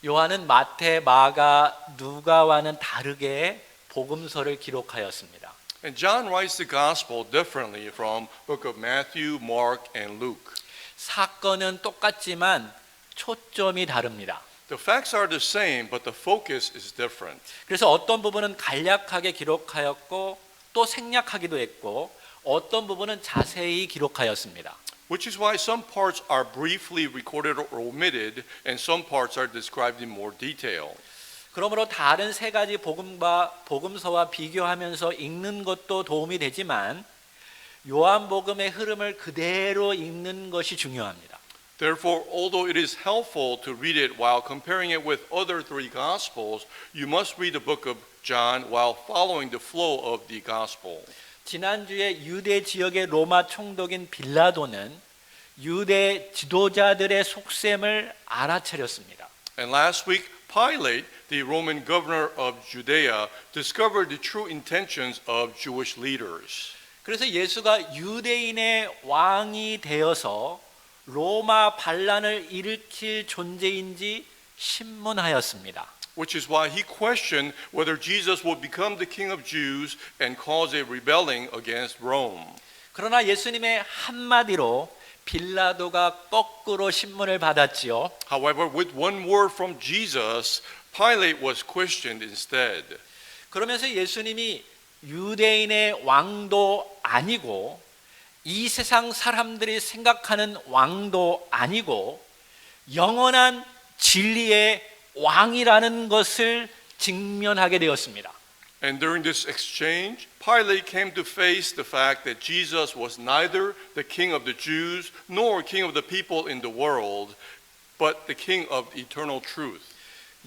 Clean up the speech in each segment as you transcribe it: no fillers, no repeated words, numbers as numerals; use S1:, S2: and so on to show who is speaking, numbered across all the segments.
S1: 요한은 마태, 마가, 누가와는 다르게 복음서를 기록하였습니다.
S2: And John writes the gospel differently from book of Matthew, Mark, and Luke.
S1: 사건은 똑같지만 초점이 다릅니다.
S2: The facts are the same, but the focus is different.
S1: 그래서 어떤 부분은 간략하게 기록하였고 또 생략하기도 했고 어떤 부분은 자세히 기록하였습니다.
S2: Which is why some parts are briefly recorded or omitted, and some parts are described in more detail.
S1: 그러므로 다른 세 가지 복음서와 비교하면서 읽는 것도 도움이 되지만 요한복음의 흐름을 그대로 읽는 것이 중요합니다.
S2: Therefore, although it is helpful to read it while comparing it with other three gospels, you must read the book of John while following the flow of the gospel.
S1: 지난주에 유대 지역의 로마 총독인 빌라도는 유대 지도자들의 속셈을 알아차렸습니다.
S2: And last week, Pilate, the Roman governor of Judea, discovered the true intentions of Jewish leaders.
S1: 그래서 예수가 유대인의 왕이 되어서 로마 반란을 일으킬 존재인지 신문하였습니다.
S2: Which is why he questioned whether Jesus would become the king of Jews and cause a rebelling against Rome.
S1: 그러나 예수님의 한마디로 빌라도가 거꾸로 신문을 받았지요.
S2: However, with one word from Jesus, Pilate was questioned instead.
S1: 그러면서 예수님이 유대인의 왕도 아니고 이 세상 사람들이 생각하는 왕도 아니고 영원한 진리의 왕이라는 것을 직면하게 되었습니다.
S2: And during this exchange, Pilate came to face the fact that Jesus was neither the king of the Jews nor king of the people in the world, but the king of eternal truth.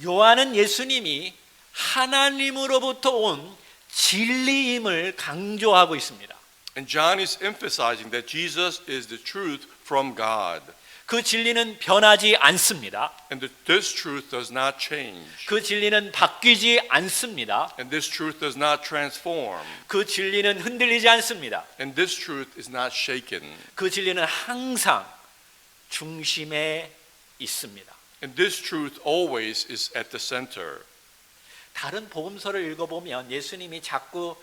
S1: 요한은 예수님이 하나님으로부터 온 진리임을 강조하고 있습니다.
S2: And John is emphasizing that Jesus is the truth from God.
S1: 그 진리는 변하지 않습니다.
S2: And this truth does not change.
S1: 그 진리는 바뀌지 않습니다.
S2: And this truth does not transform.
S1: 그 진리는 흔들리지 않습니다.
S2: And this truth is not shaken.
S1: 그 진리는 항상 중심에 있습니다.
S2: And this truth always is at the center.
S1: 다른 복음서를 읽어보면 예수님이 자꾸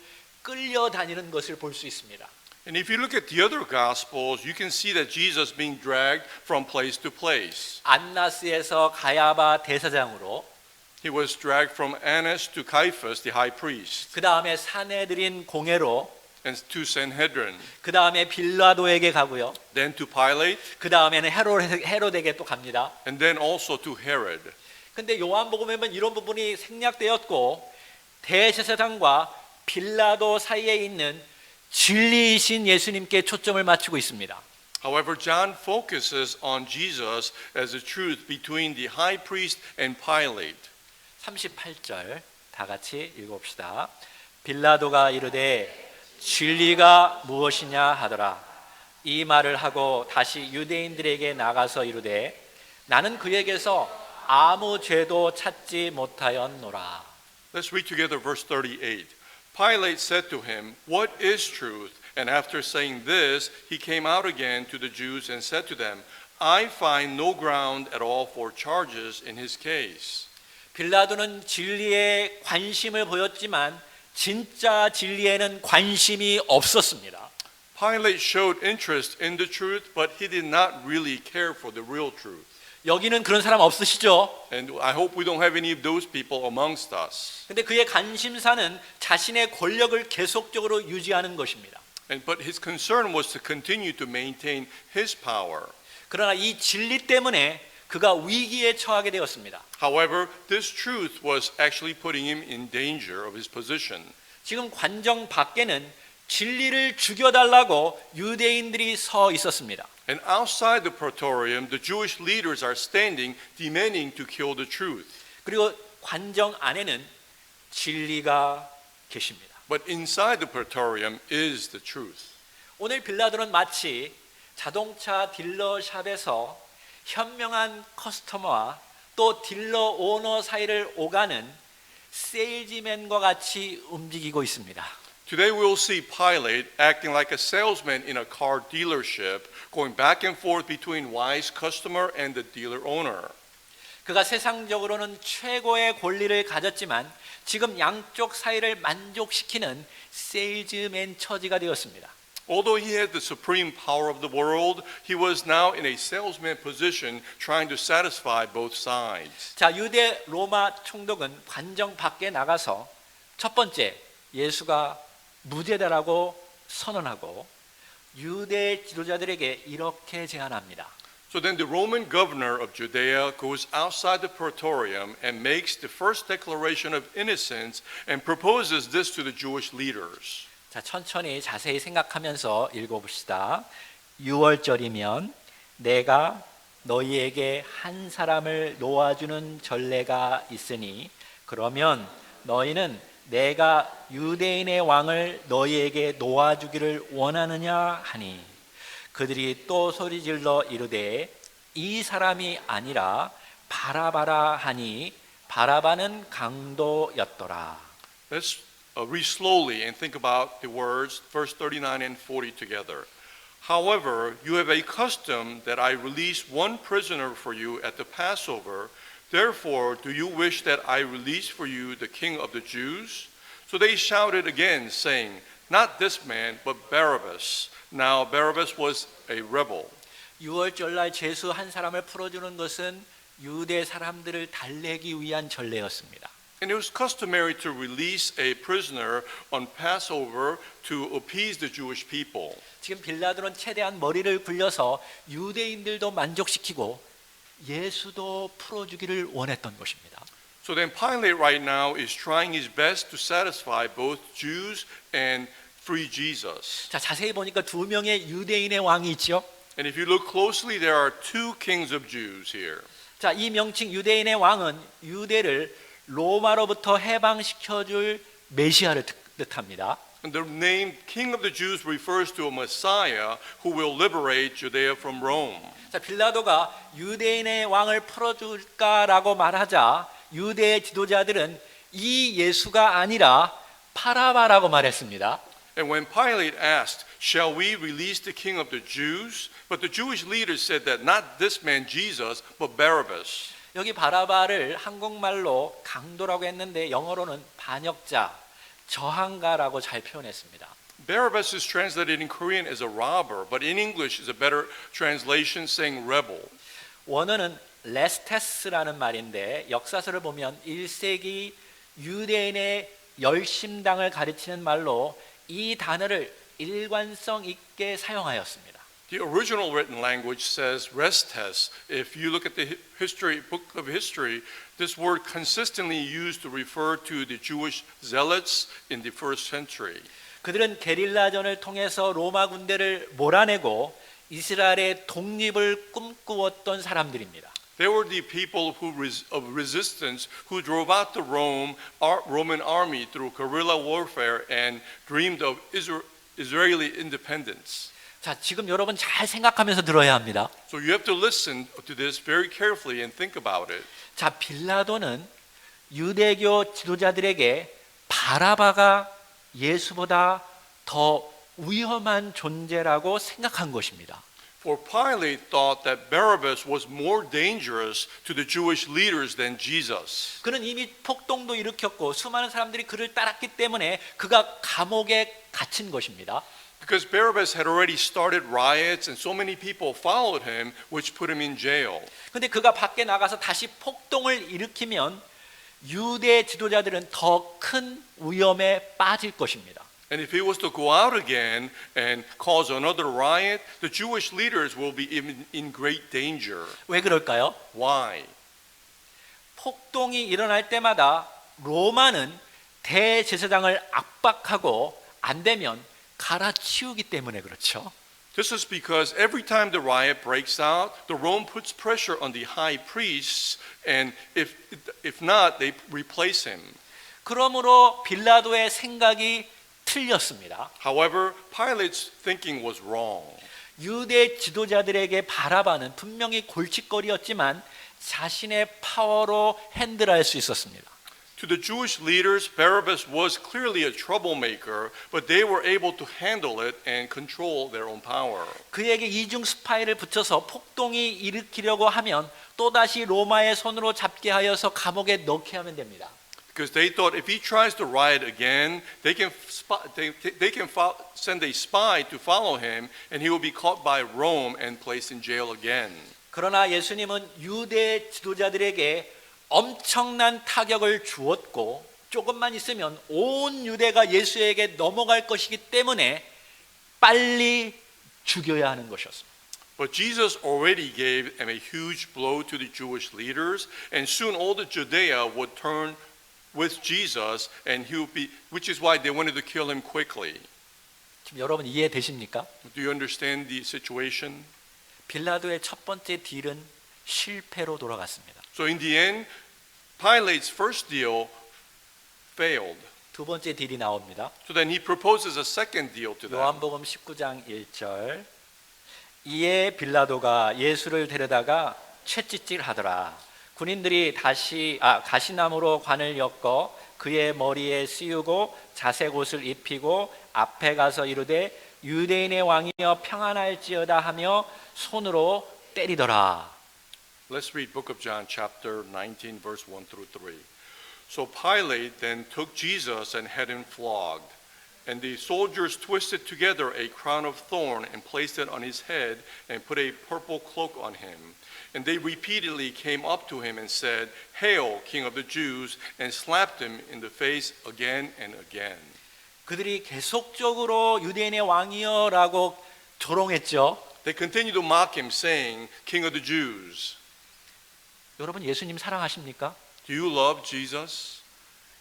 S1: 끌려다니는 것을 볼 수 있습니다.
S2: And if you look at the other gospels, you can see that Jesus being dragged from place to place.
S1: 안나스에서 가야바 대사장으로,
S2: He was dragged from Annas to Caiaphas, the high priest,
S1: 그 다음에 사내들인 공회로,
S2: and to Sanhedrin,
S1: 그 다음에 빌라도에게 가고요.
S2: then to Pilate,
S1: 그 다음에는 헤롯에게 또 갑니다.
S2: and then also to Herod.
S1: 근데 요한복음에 보면 이런 부분이 생략되었고 대제사장과 빌라도 사이에 있는 진리이신 예수님께 초점을 맞추고 있습니다.
S2: However, John focuses on Jesus as the truth between the high priest and Pilate.
S1: 38절 다 같이 읽어봅시다. 빌라도가 이르되 진리가 무엇이냐 하더라. 이 말을 하고 다시 유대인들에게 나가서 이르되 나는 그에게서 아무 죄도 찾지 못하였노라.
S2: Let's read together verse 38. Pilate said to him, "What is truth?" And after saying this, he came out again to the Jews and said to them, "I find no ground at all for charges in his case."
S1: 빌라도는 진리에 관심을 보였지만 진짜 진리에는 관심이 없었습니다.
S2: Pilate showed interest in the truth, but he did not really care for the real truth.
S1: 여기는 그런 사람 없으시죠?
S2: And I hope we don't have any of those people amongst us.
S1: 근데 그의 관심사는 자신의 권력을 계속적으로 유지하는 것입니다.
S2: But his concern was to continue to maintain his power.
S1: 그러나 이 진리 때문에 그가 위기에 처하게 되었습니다.
S2: However, this truth was actually putting him in danger of his position.
S1: 지금 관정 밖에는 진리를 죽여달라고 유대인들이 서 있었습니다.
S2: And outside the praetorium, the Jewish leaders are standing, demanding to kill the truth.
S1: 그리고 관정 안에는 진리가 계십니다.
S2: But inside the praetorium is the truth.
S1: 오늘 빌라도는 마치 자동차 딜러샵에서 현명한 커스터머와 또 딜러 오너 사이를 오가는 세일즈맨과 같이 움직이고 있습니다.
S2: Today we will see Pilate acting like a salesman in a car dealership, going back and forth between wise customer and the dealer owner.
S1: 그가 세상적으로는 최고의 권리를 가졌지만 지금 양쪽 사이를 만족시키는 세일즈맨 처지가 되었습니다.
S2: Although he had the supreme power of the world, he was now in a salesman position trying to satisfy both sides.
S1: 자, 유대 로마 총독은 관정 밖에 나가서 첫 번째 예수가 무죄다라고 선언하고 유대 지도자들에게 이렇게 제안합니다.
S2: So then the Roman governor of Judea goes outside the praetorium and makes the first declaration of innocence and proposes this to the Jewish leaders.
S1: 자, 천천히 자세히 생각하면서 읽어봅시다. 6월절이면 내가 너희에게 한 사람을 놓아주는 전례가 있으니 그러면 너희는 내가 유대인의 왕을 너희에게 놓아주기를 원하느냐 하니 그들이 또 소리질러 이르되 이 사람이 아니라 바라바라 하니 바라바는 강도였더라.
S2: Let's read slowly and think about the words, verse 39 and 40 together. However, you have a custom that I release one prisoner for you at the Passover. Therefore, do you wish that I release for you the king of the Jews? So they shouted again, saying, Not this man, but Barabbas. Now Barabbas was a rebel.
S1: 6월절날 죄수 한 사람을 풀어주는 것은 유대 사람들을 달래기 위한 전례였습니다.
S2: And it was customary to release a prisoner on Passover to appease the Jewish people.
S1: 지금 빌라도는 최대한 머리를 굴려서 유대인들도 만족시키고 예수도 풀어주기를 원했던 것입니다.
S2: So then Pilate right now is trying his best to satisfy both Jews and free Jesus.
S1: 자, 자세히 보니까 두 명의 유대인의 왕이 있죠.
S2: And if you look closely, there are two kings of Jews here.
S1: 자, 이 명칭 유대인의 왕은 유대를 로마로부터 해방시켜줄 메시아를 뜻합니다.
S2: And the name King of the Jews refers to a Messiah who will liberate Judea from Rome.
S1: 자, 빌라도가 유대인의 왕을 풀어줄까라고 말하자 유대 지도자들은 이 예수가 아니라 바라바라고 말했습니다.
S2: And when Pilate asked, Shall we release the king of the Jews? But the Jewish leaders said that not this man Jesus, but Barabbas.
S1: 여기 바라바를 한국말로 강도라고 했는데 영어로는 반역자, 저항가라고 잘 표현했습니다.
S2: Barabbas is translated in Korean as a robber, but in English is a better translation saying rebel.
S1: 원어는 레스테스라는 말인데 역사서를 보면 1세기 유대인의 열심당을 가리키는 말로 이 단어를 일관성 있게 사용하였습니다.
S2: The original written language says restes. If you look at the book of history, this word consistently used to refer to the Jewish zealots in the first century.
S1: 그들은 게릴라전을 통해서 로마 군대를 몰아내고 이스라엘의 독립을 꿈꾸었던 사람들입니다.
S2: They were the people of resistance who drove out the Roman army through guerrilla warfare and dreamed of Israeli independence.
S1: 자, 지금 여러분 잘 생각하면서 들어야 합니다.
S2: So you have to listen to this very carefully and think about it.
S1: 자, 빌라도는 유대교 지도자들에게 바라바가 예수보다 더 위험한 존재라고 생각한 것입니다.
S2: For Pilate thought that Barabbas was more dangerous to the Jewish leaders than Jesus.
S1: 그는 이미 폭동도 일으켰고 수많은 사람들이 그를 따랐기 때문에 그가 감옥에 갇힌 것입니다.
S2: Because Barabbas had already started riots and so many people followed him, which put him in jail.
S1: 근데 그가 밖에 나가서 다시 폭동을 일으키면 유대 지도자들은 더 큰 위험에 빠질 것입니다.
S2: And if he was to go out again and cause another riot, the Jewish leaders will be in great danger.
S1: 왜 그럴까요?
S2: Why?
S1: 폭동이 일어날 때마다 로마는 대제사장을 압박하고 안 되면 갈아치우기 때문에 그렇죠.
S2: This is because every time the riot breaks out, the Rome puts pressure on the high priests, and if not, they replace him.
S1: 그러므로 빌라도의 생각이 틀렸습니다.
S2: However, Pilate's thinking was wrong.
S1: 유대 지도자들에게 바라바는 분명히 골칫거리였지만 자신의 파워로 핸들할 수 있었습니다.
S2: To the Jewish leaders, Barabbas was clearly a troublemaker, but they were able to handle it and control their own power.
S1: 그에게 이중 스파이를 붙여서 폭동이 일으키려고 하면 또다시 로마의 손으로 잡게 하여서 감옥에 넣게 하면 됩니다.
S2: Because they thought if he tries to riot again, they can send a spy to follow him, and he will be caught by Rome and placed in jail again.
S1: 그러나 예수님은 유대 지도자들에게 엄청난 타격을 주었고 조금만 있으면 온 유대가 예수에게 넘어갈 것이기 때문에 빨리 죽여야 하는 것이었습니다.
S2: But Jesus already gave him a huge blow to the Jewish leaders, and soon all the Judea would turn with Jesus, and he would be, which is why they wanted to kill him quickly.
S1: 지금 여러분 이해되십니까?
S2: Do you understand the situation?
S1: 빌라도의 첫 번째 딜은 실패로 돌아갔습니다.
S2: So in the end, Pilate's first deal failed.
S1: 두 번째 딜이 나옵니다.
S2: So then he proposes a second deal to them.
S1: 요한복음 19장 1절. 이에 빌라도가 예수를 데려다가 채찍질하더라. 군인들이 가시나무로 관을 엮어 그의 머리에 씌우고 자색 옷을 입히고 앞에 가서 이르되 유대인의 왕이여 평안할지어다 하며 손으로 때리더라.
S2: Let's read Book of John chapter 19 verse 1 through 3. So Pilate then took Jesus and had him flogged. And the soldiers twisted together a crown of thorn and placed it on his head and put a purple cloak on him. And they repeatedly came up to him and said, "Hail, King of the Jews," and slapped him in the face again and again.
S1: 그들이 계속적으로 유대인의 왕이여라고 조롱했죠.
S2: They continued to mock him, saying, "King of the Jews."
S1: 여러분 예수님 사랑하십니까?
S2: Do you love Jesus?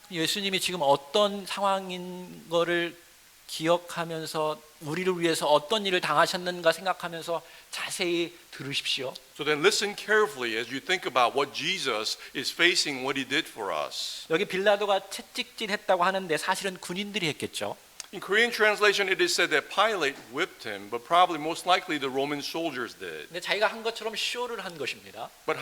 S1: 예수님이 지금 어떤 상황인 거를 기억하면서 우리를 위해서 어떤 일을 당하셨는가 생각하면서 자세히 들으십시오.
S2: So then listen carefully as you think about what Jesus is facing, what he did for us.
S1: 여기 빌라도가 채찍질했다고 하는데 사실은 군인들이 했겠죠.
S2: In Korean translation, it is said that Pilate whipped him, but probably most likely the Roman soldiers did.
S1: 근데 자기가 한 것처럼 쇼를 한 것입니다.
S2: But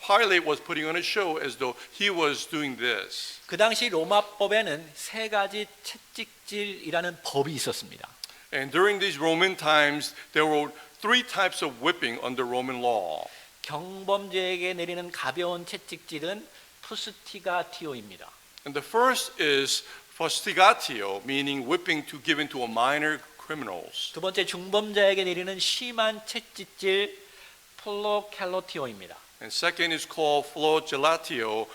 S2: Pilate was putting on a show as though he was doing this.
S1: 그 당시 로마법에는 세 가지 채찍질이라는 법이 있었습니다.
S2: And during these Roman times, there were three types of whipping under Roman law.
S1: 경범죄에게 내리는 가벼운 채찍질은 푸스티가티오입니다.
S2: And the first is fustigatio, meaning whipping to given to a minor criminals.
S1: 두 번째 중범자에게 내리는 심한 채찍질 플로켈로티오입니다.
S2: And second is called flagellatio,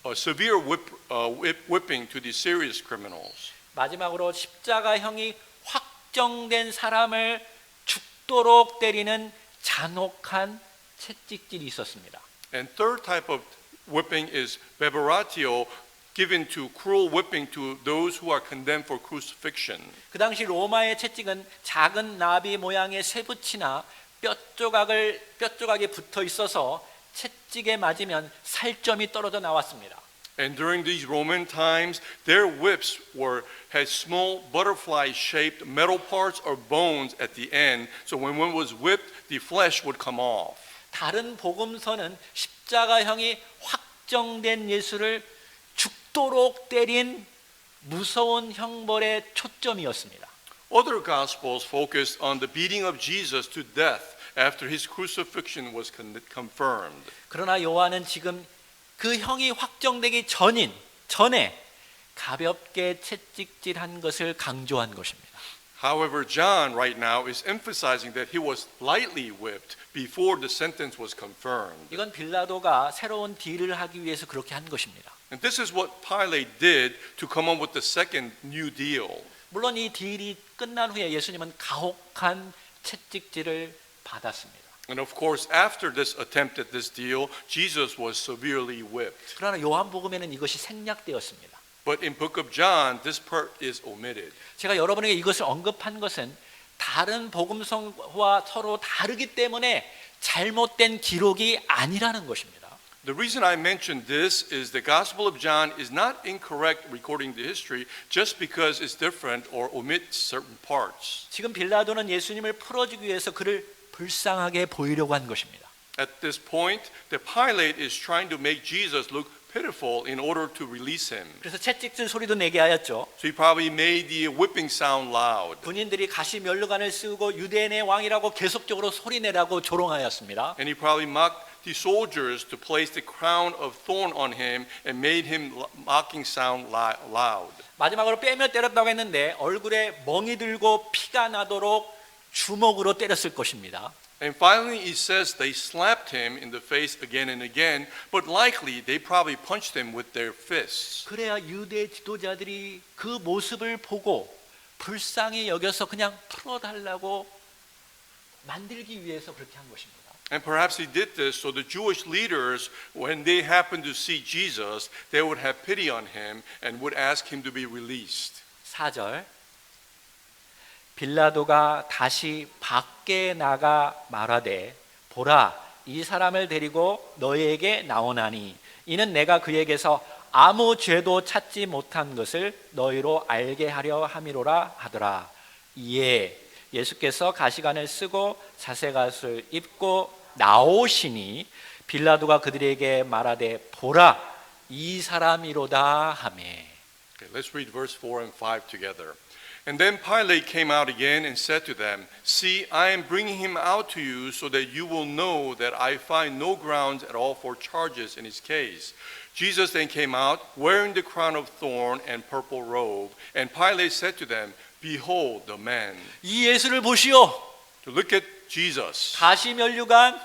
S2: a severe whipping to the serious criminals.
S1: 마지막으로 십자가형이 확정된 사람을 죽도록 때리는 잔혹한 채찍질이 있었습니다.
S2: And third type of whipping is beberatio, given to cruel whipping to those who are condemned for crucifixion.
S1: 그 당시 로마의 채찍은 작은 나비 모양의 쇠붙이나 뼈조각이 붙어 있어서 채찍에 맞으면 살점이 떨어져 나왔습니다.
S2: And during these Roman times, their whips had small butterfly-shaped metal parts or bones at the end. So when one was whipped, the flesh would come off.
S1: 다른 복음서는 십자가형이 확정된 예수를 죽도록 때린 무서운 형벌의 초점이었습니다.
S2: Other gospels focused on the beating of Jesus to death after his crucifixion was confirmed.
S1: 그러나 요한은 지금 그 형이 확정되기 전에 가볍게 채찍질한 것을 강조한 것입니다.
S2: However, John right now is emphasizing that he was lightly whipped before the sentence was confirmed.
S1: 이건 빌라도가 새로운 딜을 하기 위해서 그렇게 한 것입니다.
S2: And this is what Pilate did to come up with the second new deal.
S1: 물론 이 딜이 끝난 후에 예수님은 가혹한 채찍질을 받았습니다.
S2: And of course, after this attempt at this deal, Jesus was severely whipped.
S1: 그러나 요한복음에는 이것이 생략되었습니다.
S2: But in book of John, this part is omitted.
S1: 제가 여러분에게 이것을 언급한 것은 다른 복음서와 서로 다르기 때문에 잘못된 기록이 아니라는 것입니다.
S2: The reason I mentioned this is the Gospel of John is not incorrect recording the history just because it's different or omits certain parts.
S1: 지금 빌라도는 예수님을 풀어주기 위해서 그를 불쌍하게 보이려고 한 것입니다.
S2: At this point, the Pilate is trying to make Jesus look pitiful in order to release him.
S1: 그래서 채찍질 소리도 내게 하였죠.
S2: So he probably made the whipping sound loud.
S1: 군인들이 가시 면류관을 쓰고 유대인의 왕이라고 계속적으로 소리내라고 조롱하였습니다.
S2: And he probably mocked the soldiers to place the crown of thorn on him and made him mocking sound loud.
S1: 마지막으로 빼며 때렸다고 했는데 얼굴에 멍이 들고 피가 나도록 주먹으로 때렸을 것입니다.
S2: And finally, he says they slapped him in the face again and again, but likely they probably punched him with their fists.
S1: 그래야 유대 지도자들이 그 모습을 보고 불쌍히 여겨서 그냥 풀어달라고 만들기 위해서 그렇게 한 것입니다.
S2: And perhaps he did this so the Jewish leaders, when they happened to see Jesus, they would have pity on him and would ask him to be released.
S1: 4절 빌라도가 다시 밖에 나가 말하되 보라 이 사람을 데리고 너희에게 나오나니 이는 내가 그에게서 아무 죄도 찾지 못한 것을 너희로 알게 하려 함이로라 하더라. 이에 예수께서 가시관을 쓰고 자색옷을 입고 나오시니 빌라도가 그들에게 말하되 보라 이 사람이로다 하매.
S2: Okay, let's read verse 4 and 5 together. And then Pilate came out again and said to them, See, I am bringing him out to you so that you will know that I find no grounds at all for charges in his case. Jesus then came out, wearing the crown of thorn and purple robe. And Pilate said to them, Behold the man.
S1: 이 예수를 보시오.
S2: To look at Jesus,
S1: 가시 면류관,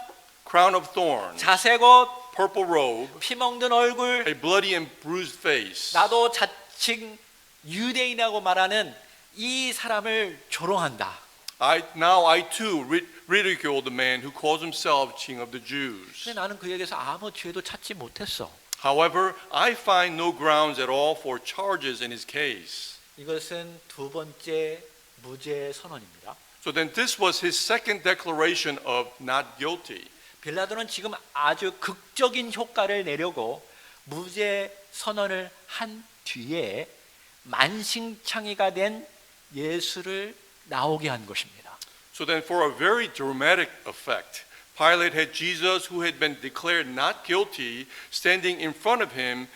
S2: crown of thorn,
S1: 자색옷,
S2: purple robe,
S1: 피 먹는 얼굴,
S2: a bloody and bruised face.
S1: 나도 자칭 유대인이라고 말하는 이 사람을 조롱한다.
S2: Now I too ridicule the man who calls himself King of the Jews.
S1: 근데 나는 그에게서 아무 죄도 찾지 못했어.
S2: However, I find no grounds at all for charges in his case.
S1: 이것은 두 번째 무죄 선언입니다.
S2: So then this was his second declaration of not guilty.
S1: 빌라도는 지금 아주 극적인 효과를 내려고 무죄 선언을 한 뒤에 만신창이가 된 예수를 나오게 한 것입니다.
S2: So then for a very dramatic effect, Pilate had Jesus who had been declared not guilty standing in front of him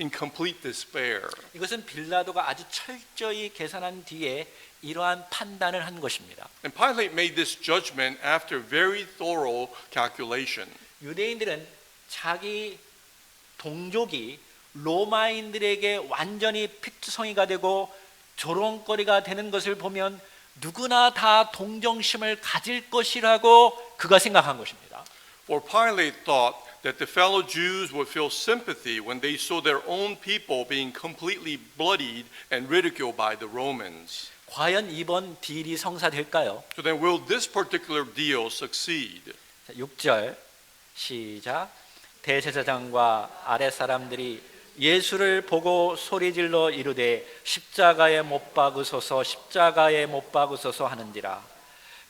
S2: in complete despair.
S1: 이것은 빌라도가 아주 철저히 계산한 뒤에 이러한 판단을 한 것입니다.
S2: And Pilate made this judgment after very thorough calculation.
S1: 유대인들은 자기 동족이 로마인들에게 완전히 피투성이가 되고 조롱거리가 되는 것을 보면 누구나 다 동정심을 가질 것이라고 그가 생각한 것입니다.
S2: For Pilate thought that the fellow Jews would feel sympathy when they saw their own people being completely bloodied and ridiculed by the Romans.
S1: 과연 이번 딜이 성사될까요?
S2: So then will this particular deal succeed?
S1: 6절 시작. 대제사장과 아랫 사람들이 예수를 보고 소리질러 이르되 십자가에 못 박으소서 십자가에 못 박으소서 하는지라.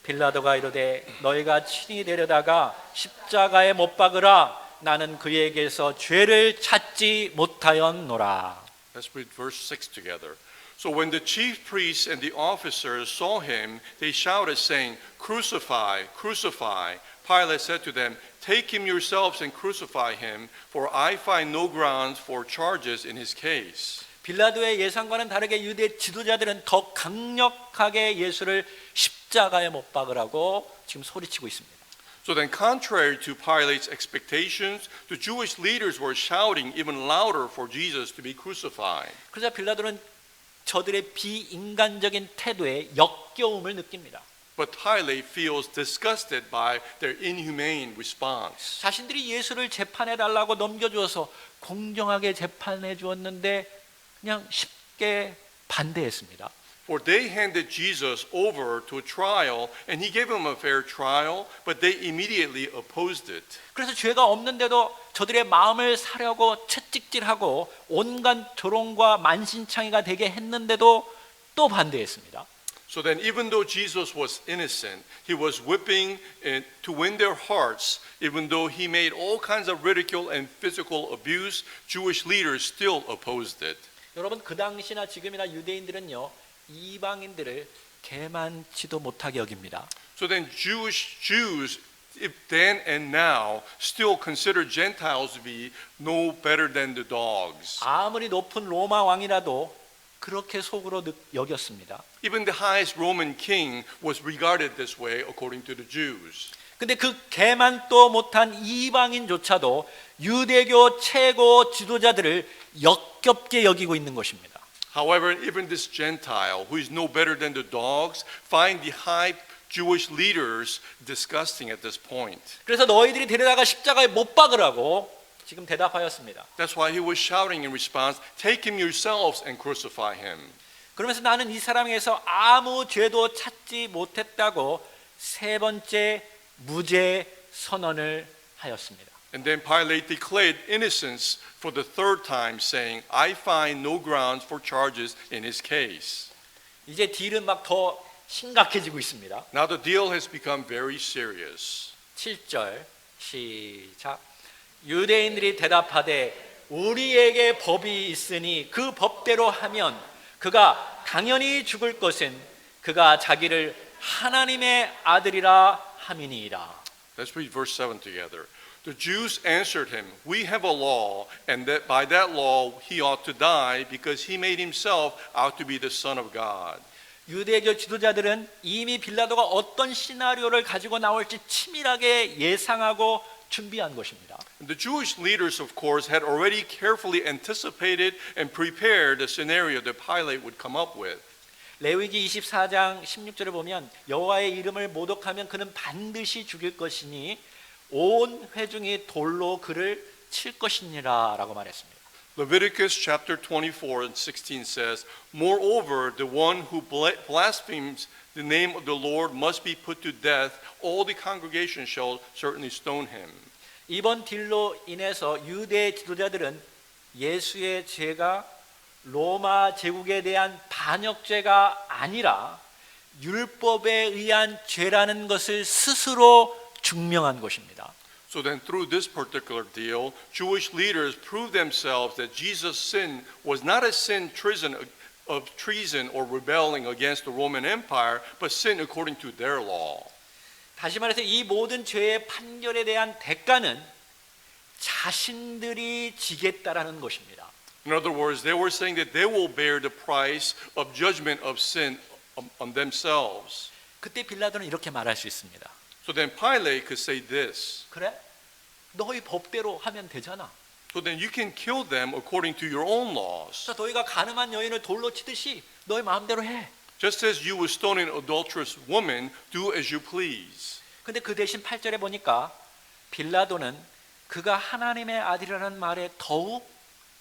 S1: 빌라도가 이르되 너희가 친히 데려다가 십자가에 못 박으라. 나는 그에게서 죄를 찾지 못하였노라.
S2: Let's read verse 6 together. So when the chief priests and the officers saw him, they shouted, saying, Crucify, crucify. Pilate said to them, Take him yourselves and crucify him, for I find no grounds for charges in his case.
S1: 빌라도의 예상과는 다르게 유대 지도자들은 더 강력하게 예수를 십자가에 못 박으라고 지금 소리치고 있습니다.
S2: So then, contrary to Pilate's expectations, the Jewish leaders were shouting even louder for Jesus to be crucified.
S1: 그러자 빌라도는 저들의 비인간적인 태도에 역겨움을 느낍니다.
S2: But Pilate feels disgusted by their inhumane response.
S1: 자신들이 예수를 재판해 달라고 넘겨주어서 공정하게 재판해 주었는데 그냥 쉽게 반대했습니다.
S2: For they handed Jesus over to a trial, and he gave him a fair trial, but they immediately opposed it.
S1: 그래서 죄가 없는데도 저들의 마음을 사려고 채찍질하고 온갖 조롱과 만신창이가 되게 했는데도 또 반대했습니다.
S2: So then, even though Jesus was innocent, he was whipping to win their hearts. Even though he made all kinds of ridicule and physical abuse, Jewish leaders still opposed it.
S1: 여러분 그 당시나 지금이나 유대인들은요 이방인들을 개만치도 못하게 여깁니다.
S2: So then, Jews if then and now still consider Gentiles to be no better than the dogs.
S1: 아무리 높은 로마 왕이라도 그렇게 속으로 여겼습니다.
S2: Even the highest Roman king was regarded this way according to the Jews.
S1: 근데 그 개만도 못한 이방인조차도 유대교 최고 지도자들을 역겹게 여기고 있는 것입니다.
S2: However, even this Gentile, who is no better than the dogs, find the high Jewish leaders disgusting at this point.
S1: 그래서 너희들이 데려다가 십자가에 못 박으라고 지금 대답하였습니다.
S2: That's why he was shouting in response, "Take him yourselves and crucify him."
S1: 그러면서 나는 이 사람에게서 아무 죄도 찾지 못했다고 세 번째 무죄 선언을 하였습니다.
S2: And then Pilate declared innocence for the third time, saying, "I find no grounds for charges in his case."
S1: 이제 딜은 막 더 심각해지고 있습니다.
S2: Now the deal has become very serious.
S1: 7절 시작. 유대인들이 대답하되 우리에게 법이 있으니 그 법대로 하면 그가 당연히 죽을 것은 그가 자기를 하나님의 아들이라 함이니이다.
S2: Let's read verse 7 together. The Jews answered him, "We have a law, and that by that law he ought to die, because he made himself out to be the Son of God."
S1: 유대교 지도자들은 이미 빌라도가 어떤 시나리오를 가지고 나올지 치밀하게 예상하고 준비한 것입니다.
S2: The Jewish leaders, of course, had already carefully anticipated and prepared the scenario that Pilate would come up with.
S1: 레위기 24장 16절을 보면 여호와의 이름을 모독하면 그는 반드시 죽일 것이니 온 회중이 돌로 그를 칠 것이니라라고 말했습니다.
S2: Leviticus chapter 24 and 16 says, "Moreover, the one who blasphemes the name of the Lord must be put to death. All the congregation shall certainly stone him."
S1: 이번 딜로 인해서 유대 지도자들은 예수의 죄가 로마 제국에 대한 반역죄가 아니라 율법에 의한 죄라는 것을 스스로 증명한 것입니다.
S2: So then through this particular deal, Jewish leaders proved themselves that Jesus' sin was not a sin of treason or rebelling against the Roman Empire, but sin according to their law.
S1: 다시 말해서 이 모든 죄의 판결에 대한 대가는 자신들이 지겠다라는 것입니다.
S2: In other words, they were saying that they will bear the price of judgment of sin on themselves.
S1: 그때 빌라도는 이렇게 말할 수 있습니다.
S2: So then Pilate could say this,
S1: 그래? 너희 법대로 하면 되잖아.
S2: so then you can kill them according to your own laws.
S1: 그래서 너희가 가늠한 여인을 돌로 치듯이 너희 마음대로 해.
S2: Just as you would stone an adulterous woman, do as you please.
S1: 근데 그 대신 8절에 보니까 빌라도는 그가 하나님의 아들이라는 말에 더욱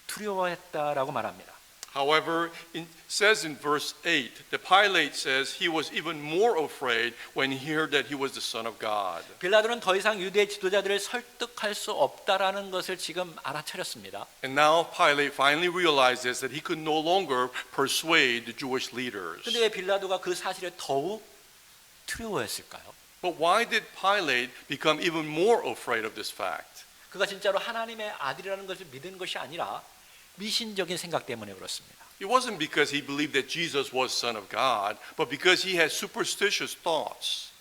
S1: 두려워했다라고 말합니다.
S2: However, it says in verse 8 that Pilate says he was even more afraid when he heard that he was the Son of God.
S1: 빌라도는 더 이상 유대 지도자들을 설득할 수 없다라는 것을 지금 알아차렸습니다.
S2: And now Pilate finally realizes that he could no longer persuade the Jewish leaders.
S1: 근데 왜 빌라도가 그 사실에 더욱 두려워했을까요?
S2: But why did Pilate become even more afraid of this fact?
S1: 그가 진짜로 하나님의 아들이라는 것을 믿은 것이 아니라 미신적인 생각 때문에 그렇습니다.
S2: It wasn't because he believed that Jesus was Son of God, but because he had superstitious thoughts.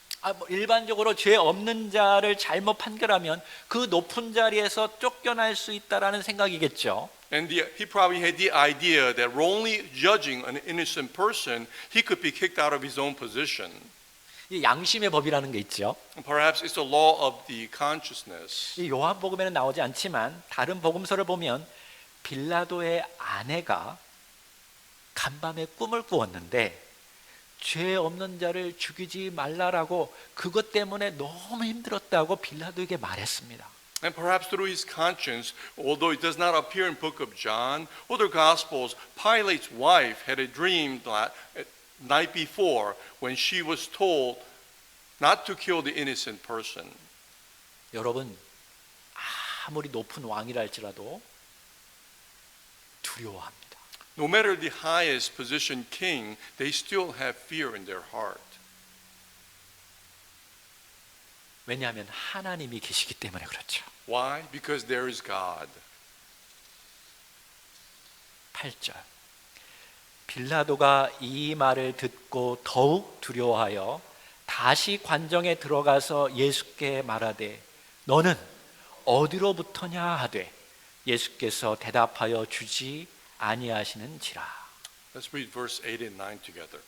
S1: 일반적으로 죄 없는 자를 잘못 판결하면 그 높은 자리에서 쫓겨날 수 있다라는 생각이겠죠.
S2: And he probably had the idea that only judging an innocent person, he could be kicked out of his own position.
S1: 이 양심의 법이라는 게 있죠.
S2: And perhaps it's the law of the consciousness.
S1: 이 요한복음에는 나오지 않지만 다른 복음서를 보면 빌라도의 아내가 간밤에 꿈을 꾸었는데 죄 없는 자를 죽이지 말라라고 그것 때문에 너무 힘들었다고 빌라도에게 말했습니다.
S2: And perhaps through his conscience, although it does not appear in book of John or the Gospels, Pilate's wife had a dream night before when she was told not to kill the innocent person.
S1: 여러분, 아무리 높은 왕이라 할지라도 두려워합니다.
S2: No matter the highest position king, they still have fear in their heart.
S1: 왜냐하면 하나님이 계시기 때문에 그렇죠.
S2: Why? Because there is God.
S1: 8절. 빌라도가 이 말을 듣고 더욱 두려워하여 다시 관정에 들어가서 예수께 말하되 너는 어디로부터냐 하되 예수께서 대답하여 주지 아니하시는지라.
S2: Let's read verse 8 and 9 together.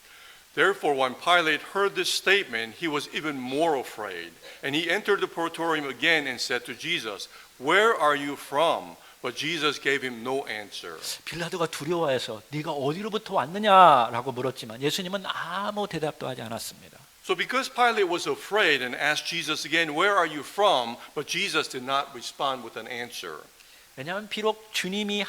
S2: Therefore, when Pilate heard this statement, he was even more afraid. And he entered the praetorium again and said to Jesus, Where are you from? But Jesus gave him no answer.
S1: 빌라도가 두려워해서 네가 어디로부터 왔느냐라고 물었지만 예수님은 아무 대답도 하지 않았습니다.
S2: So because Pilate was afraid and asked Jesus again, Where are you from? But Jesus did not respond with an answer.
S1: 왜냐하면 비록 주님이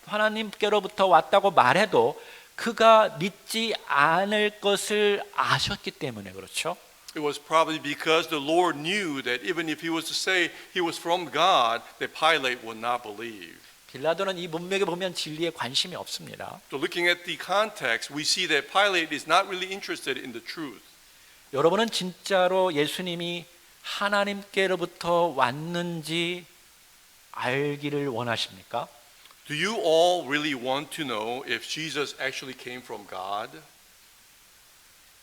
S1: 하나님께로부터 왔다고 말해도 그가 믿지 않을 것을 아셨기 때문에 그렇죠.
S2: It was probably because the Lord knew that even if he was to say he was from God, that Pilate would not believe.
S1: 빌라도는 이 문맥에 보면 진리에 관심이 없습니다.
S2: So looking at the context, we see that Pilate is not really interested in the truth.
S1: 여러분은 진짜로 예수님이 하나님께로부터 왔는지 알기를 원하십니까?
S2: Do you all really want to know if Jesus actually came from God?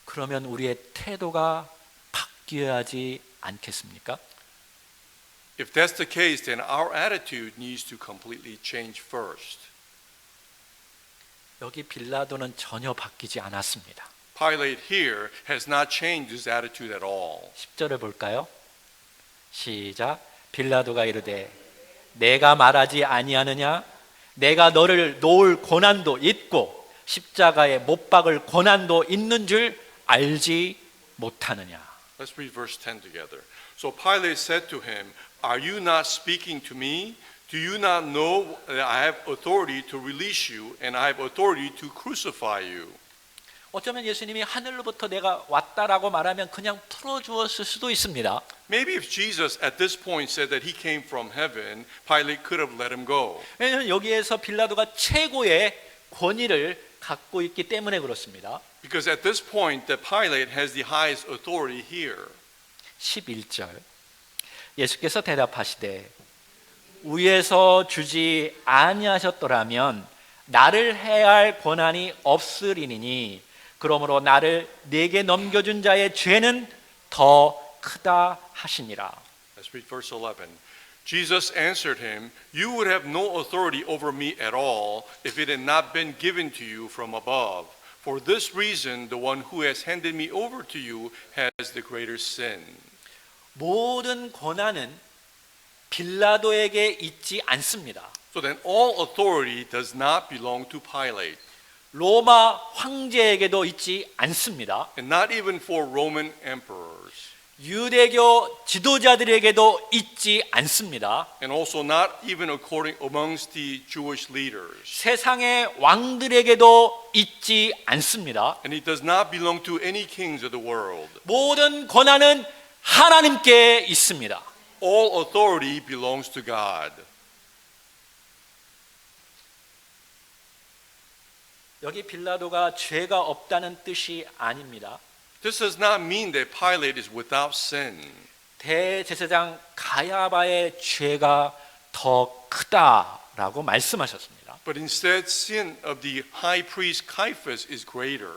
S1: 그러면 우리의 태도가 바뀌어야지 않겠습니까?
S2: If that's the case, then our attitude needs to completely change first.
S1: 여기 빌라도는 전혀 바뀌지 않았습니다.
S2: Pilate here has not changed his attitude at all.
S1: 10절을 볼까요? 시작. 빌라도가 이르되 내가 말하지 아니하느냐? 내가 너를 놓을 고난도 있고 십자가에 못 박을 고난도 있는 줄 알지 못하느냐?
S2: Let's read verse 10 together. So Pilate said to him, Are you not speaking to me? Do you not know that I have authority to release you and I have authority to crucify you?
S1: 어쩌면 예수님이 하늘로부터 내가 왔다라고 말하면 그냥 풀어주었을 수도 있습니다.
S2: Maybe if Jesus at this point said that he came from heaven, Pilate could have let him go.
S1: 왜냐하면 여기에서 빌라도가 최고의 권위를 갖고 있기 때문에 그렇습니다.
S2: Because at this point that Pilate has the highest authority here.
S1: 11절 예수께서 대답하시되 위에서 주지 아니하셨더라면 나를 해할 권한이 없으리니 그러므로 나를 네게 넘겨준 자의 죄는 더 크다 하시니라.
S2: Let's read verse 11. Jesus answered him, You would have no authority over me at all if it had not been given to you from above. For this reason, the one who has handed me over to you has the greater sin.
S1: 모든 권한은 빌라도에게 있지 않습니다.
S2: So then all authority does not belong to Pilate,
S1: 로마 황제에게도 있지 않습니다.
S2: and not even for Roman emperors,
S1: 유대교 지도자들에게도 있지 않습니다.
S2: and also not even amongst the Jewish leaders.
S1: 세상의 왕들에게도 있지 않습니다.
S2: And it does not belong to any kings of the world.
S1: 모든 권한은 하나님께 있습니다.
S2: All authority belongs to God.
S1: 여기 빌라도가 죄가 없다는 뜻이 아닙니다.
S2: This does not mean that Pilate is without sin.
S1: 대제사장 가야바의 죄가 더 크다라고 말씀하셨습니다.
S2: But instead, sin of the high priest Caiaphas is greater.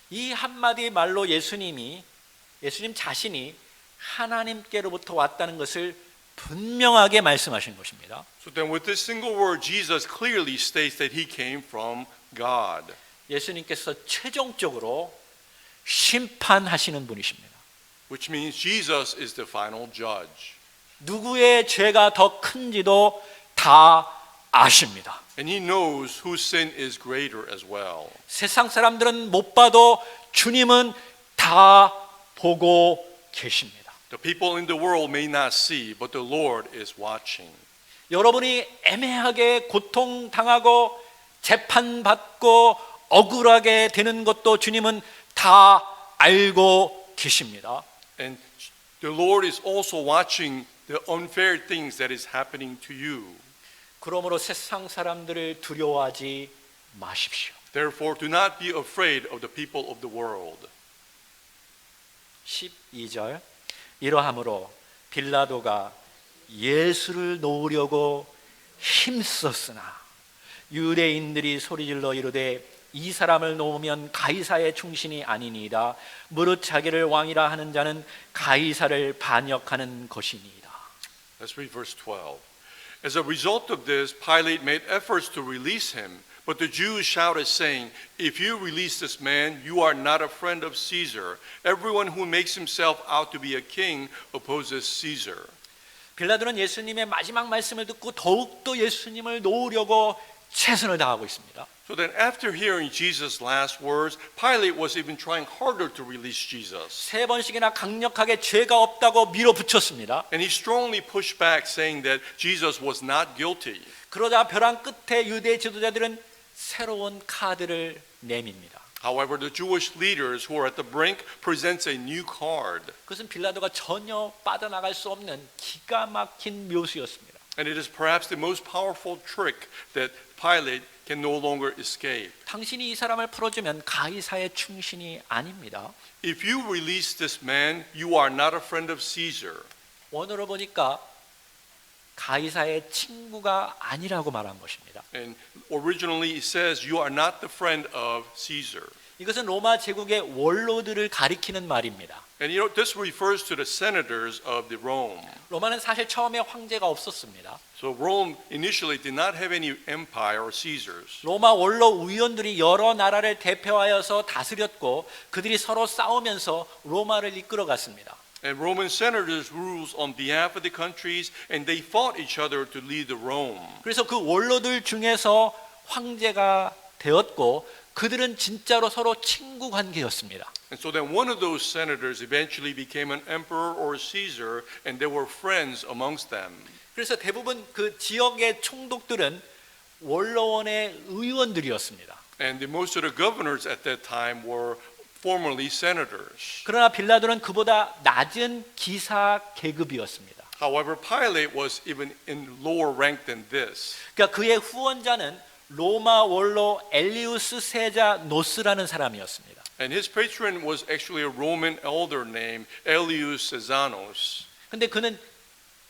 S1: 이 한마디 말로 예수님 자신이 하나님께로부터 왔다는 것을 분명하게 말씀하신 것입니다.
S2: So then with this single word, Jesus clearly states that he came from God.
S1: 예수님께서 최종적으로 심판하시는 분이십니다.
S2: Which means Jesus is the final judge.
S1: 누구의 죄가 더 큰지도 다 아십니다.
S2: And he knows whose sin is greater as well.
S1: 세상 사람들은 못 봐도 주님은 다 보고 계십니다.
S2: The people in the world may not see, but the Lord is watching.
S1: 여러분이 애매하게 고통당하고 재판받고 억울하게 되는 것도 주님은 다 알고 계십니다.
S2: And the Lord is also watching the unfair things that is happening to you.
S1: 그러므로 세상 사람들을 두려워하지 마십시오.
S2: Therefore, do not be afraid of the people of the world.
S1: 12절 이러함으로 빌라도가 예수를 놓으려고 힘썼으나 유대인들이 소리질러 이르되 이 사람을 놓으면 가이사의 충신이 아니니이다. 무릇 자기를 왕이라 하는 자는 가이사를 반역하는 것이니이다.
S2: Let's read verse 12. As a result of this, Pilate made efforts to release him, but the Jews shouted, saying, "If you release this man, you are not a friend of Caesar. Everyone who makes himself out to be a king opposes Caesar."
S1: 빌라도는 예수님의 마지막 말씀을 듣고 더욱더 예수님을 놓으려고 최선을 다하고 있습니다.
S2: So then after hearing Jesus' last words, Pilate was even trying harder to release Jesus.
S1: 세 번씩이나 강력하게 죄가 없다고 밀어붙였습니다.
S2: And he strongly pushed back, saying that Jesus was not guilty.
S1: 그러자 벼랑 끝에 유대 지도자들은 새로운 카드를 내밉니다.
S2: However, the Jewish leaders who are at the brink presents a new card.
S1: 그것은 빌라도가 전혀 빠져나갈 수 없는 기가 막힌 묘수였습니다.
S2: And it is perhaps the most powerful trick that Pilate can no longer escape.
S1: 당신이 이 사람을 풀어주면 가이사의 충신이 아닙니다.
S2: If you release this man, you are not a friend of Caesar.
S1: 원어로 보니까 가이사의 친구가 아니라고 말한 것입니다.
S2: And originally it says you are not the friend of Caesar.
S1: 이것은 로마 제국의 원로들을 가리키는 말입니다.
S2: And you know, this refers to the senators of the Rome.
S1: 로마는 사실 처음에 황제가 없었습니다.
S2: So Rome initially did not have any empire or Caesars.
S1: 로마 원로 의원들이 여러 나라를 대표하여서 다스렸고 그들이 서로 싸우면서 로마를 이끌어갔습니다.
S2: And Roman senators ruled on behalf of the countries, and they fought each other to lead the Rome.
S1: 그래서 그 원로들 중에서 황제가 되었고 그들은 진짜로 서로 친구 관계였습니다.
S2: And so then one of those senators eventually became an emperor or Caesar, and they were friends amongst them.
S1: 그래서 대부분 그 지역의 총독들은 원로원의 의원들이었습니다.
S2: And most of the governors at that time were formerly senators.
S1: 그러나 빌라도는 그보다 낮은 기사 계급이었습니다.
S2: However, Pilate was even in lower rank than this.
S1: 그러니까 그의 후원자는 로마 원로 엘리우스 세자 노스라는 사람이었습니다.
S2: And his patron was actually a Roman elder named Aelius Caesanos.
S1: 근데 그는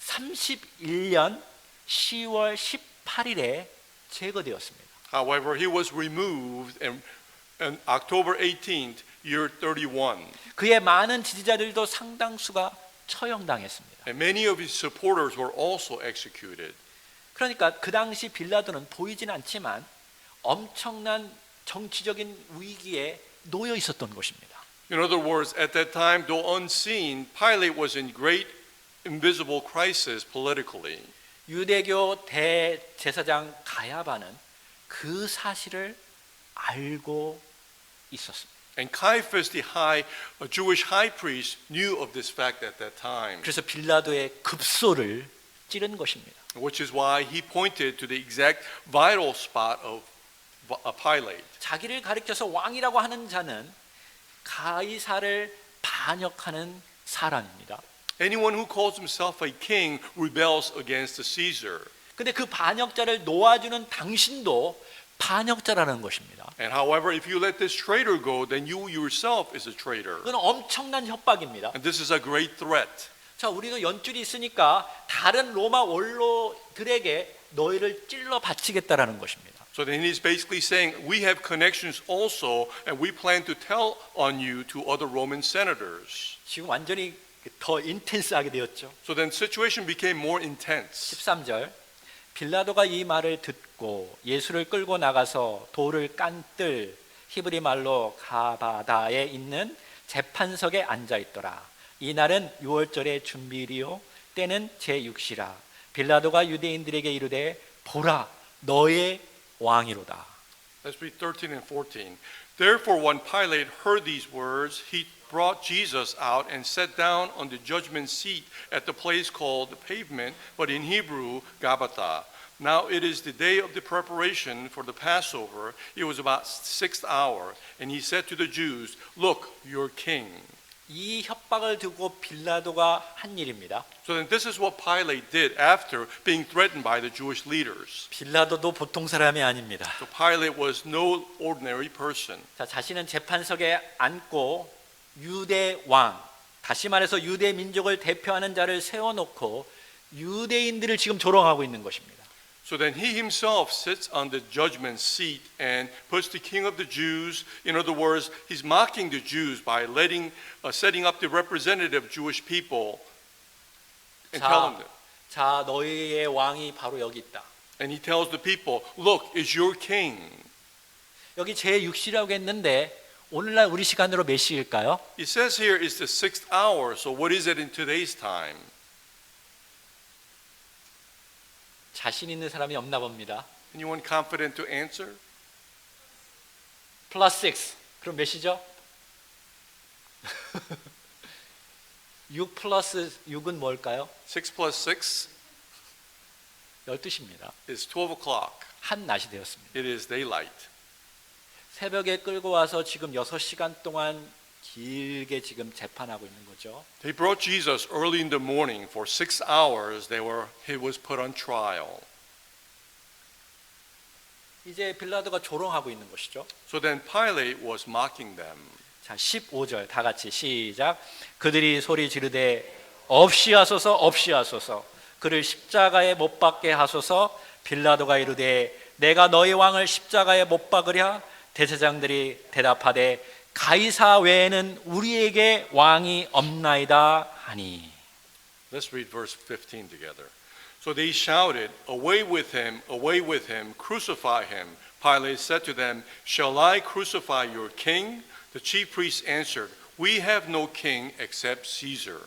S1: 31년 10월 18일에 제거되었습니다.
S2: However, he was removed on October 18th, year 31.
S1: 그의 많은 지지자들도 상당수가 처형당했습니다.
S2: And many of his supporters were also executed.
S1: 그러니까 그 당시 빌라도는 보이진 않지만 엄청난 정치적인 위기에 놓여 있었던 것입니다.
S2: In other words, at that time, though unseen, Pilate was in great invisible crisis politically.
S1: 유대교 대제사장 가야바는 그 사실을 알고 있었습니다.
S2: And Caiaphas, the Jewish high priest, knew of this fact at that time,
S1: 그래서 빌라도의 급소를 찌른 것입니다.
S2: which is why he pointed to the exact vital spot of Pilate.
S1: 자기를 가리켜서 왕이라고 하는 자는 가이사를 반역하는 사람입니다.
S2: Anyone who calls himself a king rebels against the Caesar.
S1: 근데 그 반역자를 놓아주는 당신도 반역자라는 것입니다.
S2: And however, if you let this traitor go, then you yourself is a traitor.
S1: 그건 엄청난 협박입니다.
S2: And this is a great threat.
S1: 자, 우리도 연줄이 있으니까 다른 로마 원로들에게 너희를 찔러 바치겠다라는 것입니다.
S2: So then he's basically saying, we have connections also, and we plan to tell on you to other Roman senators.
S1: 지금 완전히 더 인텐스하게 되었죠.
S2: So then situation became more intense.
S1: 13절 빌라도가 이 말을 듣고 예수를 끌고 나가서 돌을 깐뜰 히브리 말로 가바다에 있는 재판석에 앉아 있더라. 이날은 6월절의 준비일이요 때는 제6시라. 빌라도가 유대인들에게 이르되 보라 너의 왕이로다.
S2: Let's read 13 and 14. Therefore, when Pilate heard these words, he brought Jesus out and sat down on the judgment seat at the place called the Pavement, but in Hebrew, Gabbatha. Now it is the day of the preparation for the Passover. It was about 6th hour, and he said to the Jews, "Look, your king."
S1: 이 협박을 두고 빌라도가 한 일입니다.
S2: So then this is what Pilate did after being threatened by the Jewish leaders.
S1: 빌라도도 보통 사람이 아닙니다.
S2: So Pilate was no ordinary person.
S1: 자, 자신은 재판석에 앉고 유대 왕, 다시 말해서 유대 민족을 대표하는 자를 세워놓고 유대인들을 지금 조롱하고 있는 것입니다.
S2: So then he himself sits on the judgment seat and puts the king of the Jews. In other words, he's mocking the Jews by setting up the representative Jewish people and telling them.
S1: 자, 너희의 왕이 바로 여기 있다.
S2: And he tells the people, look, is your king.
S1: 여기 제6시라고 했는데 오늘날 우리 시간으로 몇 시일까요?
S2: He says here it's the 6th hour. So what is it in today's time?
S1: 자신 있는 사람이 없나 봅니다.
S2: Anyone confident to answer?
S1: 플러스 6. 그럼 몇 시죠? 6 플러스 6은 뭘까요?
S2: 6 plus 6
S1: 12시입니다.
S2: is 12 o'clock.
S1: 한낮이 되었습니다.
S2: It is daylight.
S1: 새벽에 끌고 와서 지금 6시간 동안 길게 지금 재판하고 있는 거죠.
S2: They brought Jesus early in the morning. For 6 hours he was put on trial.
S1: 이제 빌라도가 조롱하고 있는 것이죠.
S2: So then Pilate was mocking them.
S1: 자, 15절 다 같이 시작. 그들이 소리 지르되 없이 하소서 없이 하소서 그를 십자가에 못 박게 하소서. 빌라도가 이르되 내가 너희 왕을 십자가에 못 박으랴. 대제사장들이 대답하되 가이사 외에는 우리에게 왕이 없나이다 하니.
S2: Let's read verse 15 together. So they shouted, away with him, crucify him. Pilate said to them, shall I crucify your king? The chief priests answered, we have no king except Caesar.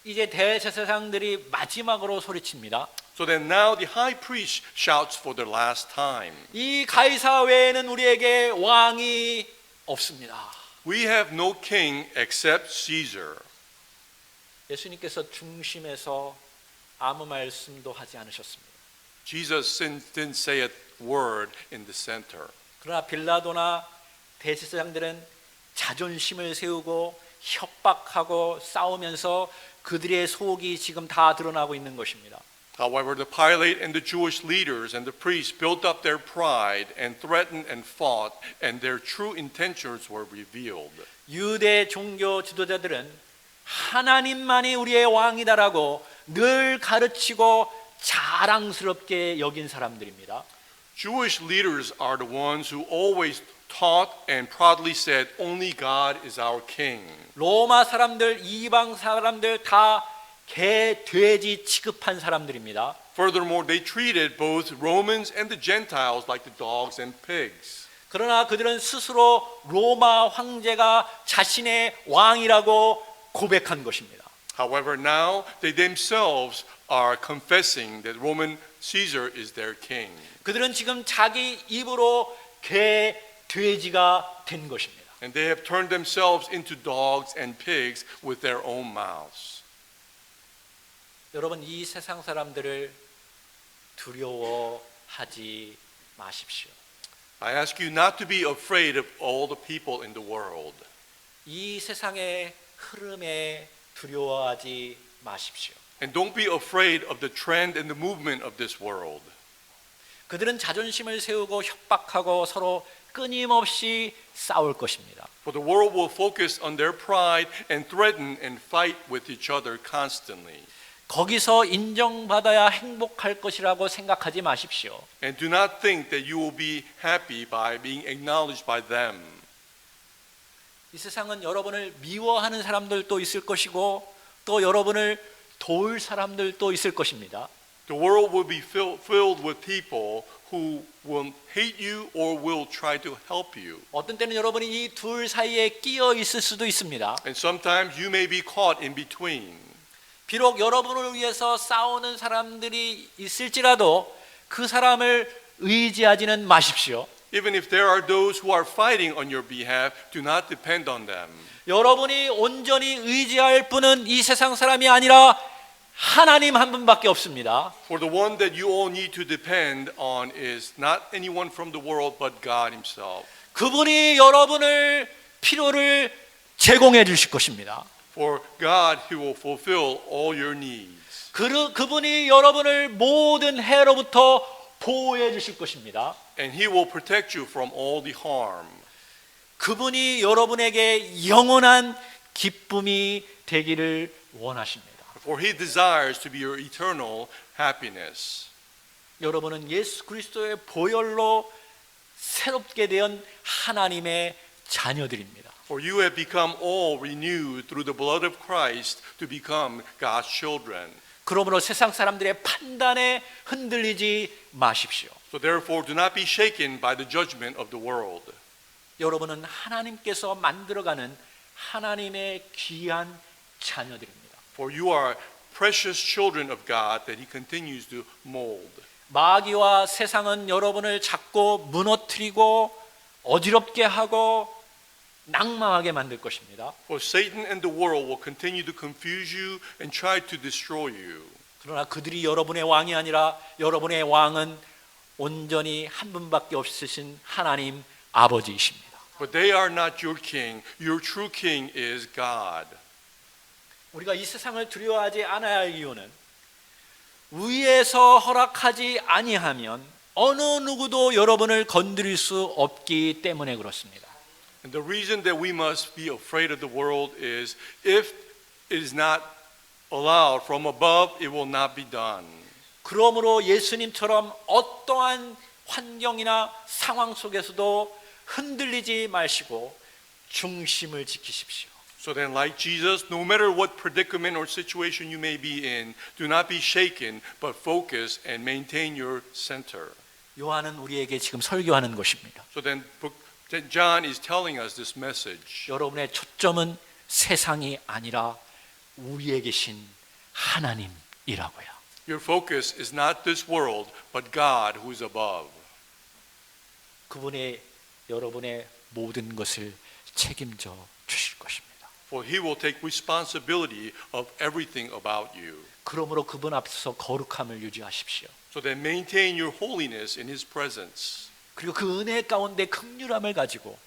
S1: 이제 대제사장들이 마지막으로 소리칩니다.
S2: So then now the high priest shouts for the last time.
S1: 이 가이사 외에는 우리에게 왕이 없습니다.
S2: We have no king except Caesar.
S1: 예수님께서 중심에서 아무 말씀도 하지 않으셨습니다.
S2: Jesus didn't say a word in the center.
S1: 그러나 빌라도나 대제사장들은 자존심을 세우고 협박하고 싸우면서 그들의 속이 지금 다 드러나고 있는 것입니다.
S2: However, the Pilate and the Jewish leaders and the priests built up their pride and threatened and fought, and their true intentions were revealed.
S1: 유대 종교 지도자들은 하나님만이 우리의 왕이다라고 늘 가르치고 자랑스럽게 여긴 사람들입니다.
S2: Jewish leaders are the ones who always taught and proudly said, only God is our king.
S1: 로마 사람들, 이방 사람들 다 개, 돼지 취급한 사람들입니다.
S2: Furthermore, they treated both Romans and the Gentiles like the dogs and pigs.
S1: 그러나 그들은 스스로 로마 황제가 자신의 왕이라고 고백한 것입니다.
S2: However, now they themselves are confessing that Roman Caesar is their king.
S1: 그들은 지금 자기 입으로 개, 돼지가 된 것입니다.
S2: And they have turned themselves into dogs and pigs with their own mouths.
S1: 여러분, 이 세상 사람들을 두려워하지 마십시오.
S2: I ask you not to be afraid of all the people in the world.
S1: 이 세상의 흐름에 두려워하지 마십시오.
S2: And don't be afraid of the trend and the movement of this world.
S1: 그들은 자존심을 세우고 협박하고 서로 끊임없이 싸울 것입니다.
S2: For the world will focus on their pride and threaten and fight with each other constantly.
S1: 거기서 인정받아야 행복할 것이라고 생각하지 마십시오.
S2: And do not think that you will be happy by being acknowledged by them.
S1: 이 세상은 여러분을 미워하는 사람들도 있을 것이고 또 여러분을 도울 사람들도 있을 것입니다.
S2: The world will be filled with people who will hate you or will try to help you.
S1: 어떤 때는 여러분이 이 둘 사이에 끼어 있을 수도 있습니다.
S2: And sometimes you may be caught in between.
S1: 비록 여러분을 위해서 싸우는 사람들이 있을지라도 그 사람을 의지하지는 마십시오.
S2: Even if there are those who are fighting on your behalf, do not depend on them.
S1: 여러분이 온전히 의지할 분은 이 세상 사람이 아니라 하나님 한 분밖에 없습니다.
S2: For the one that you all need to depend on is not anyone from the world but God himself.
S1: 그분이 여러분을 필요를 제공해 주실 것입니다.
S2: For God, he will fulfill all your needs.
S1: 그분이 여러분을 모든 해로부터 보호해 주실 것입니다.
S2: And he will protect you from all the harm.
S1: 그분이 여러분에게 영원한 기쁨이 되기를 원하십니다.
S2: For he desires to be your eternal happiness.
S1: 여러분은 예수 그리스도의 보혈로 새롭게 된 하나님의 자녀들입니다.
S2: For you have become all renewed through the blood of Christ to become God's children.
S1: 그러므로 세상 사람들의 판단에 흔들리지 마십시오.
S2: So therefore do not be shaken by the judgment of the world.
S1: 여러분은 하나님께서 만들어가는 하나님의 귀한 자녀들입니다.
S2: For you are precious children of God that He continues to mold.
S1: 마귀와 세상은 여러분을 자꾸 무너뜨리고 어지럽게 하고 낭망하게 만들 것입니다.
S2: For Satan and the world will continue to confuse you and try to destroy you.
S1: 그러나 그들이 여러분의 왕이 아니라 여러분의 왕은 온전히 한 분밖에 없으신 하나님 아버지이십니다.
S2: But they are not your king. Your true king is God.
S1: 우리가 이 세상을 두려워하지 않아야 할 이유는 위에서 허락하지 아니하면 어느 누구도 여러분을 건드릴 수 없기 때문에 그렇습니다.
S2: And the reason that we must be afraid of the world is if it is not allowed from above, it will not be done.
S1: 그러므로 예수님처럼 어떠한 환경이나 상황 속에서도 흔들리지 마시고 중심을 지키십시오.
S2: So then, like Jesus, no matter what predicament or situation you may be in, do not be shaken, but focus and maintain your center.
S1: 요한은 우리에게 지금 설교하는 것입니다.
S2: So then, John is telling us this message.
S1: 여러분의 초점은 세상이 아니라 우리에 계신 하나님이라고요.
S2: Your focus is not this world, but God who is above.
S1: 그분이 여러분의 모든 것을 책임져 주실 것입니다.
S2: For He will take responsibility of everything about you.
S1: 그러므로 그분 앞에서 거룩함을 유지하십시오.
S2: So then maintain your holiness in His presence.
S1: 그리고 그 은혜 가운데 긍휼함을 가지고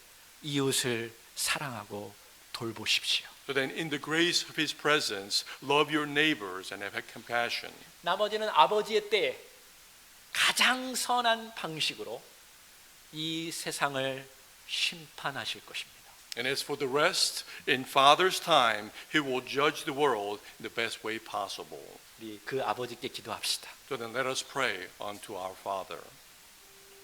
S1: 이웃을 사랑하고 돌보십시오.
S2: So then in the grace of His presence, love your neighbors and have compassion.
S1: 나머지는 아버지의 때에 가장 선한 방식으로 이 세상을 심판하실 것입니다.
S2: And as for the rest, in Father's time, He will judge the world in the best way possible.
S1: 우리 그 아버지께 기도합시다.
S2: So then let us pray unto our Father.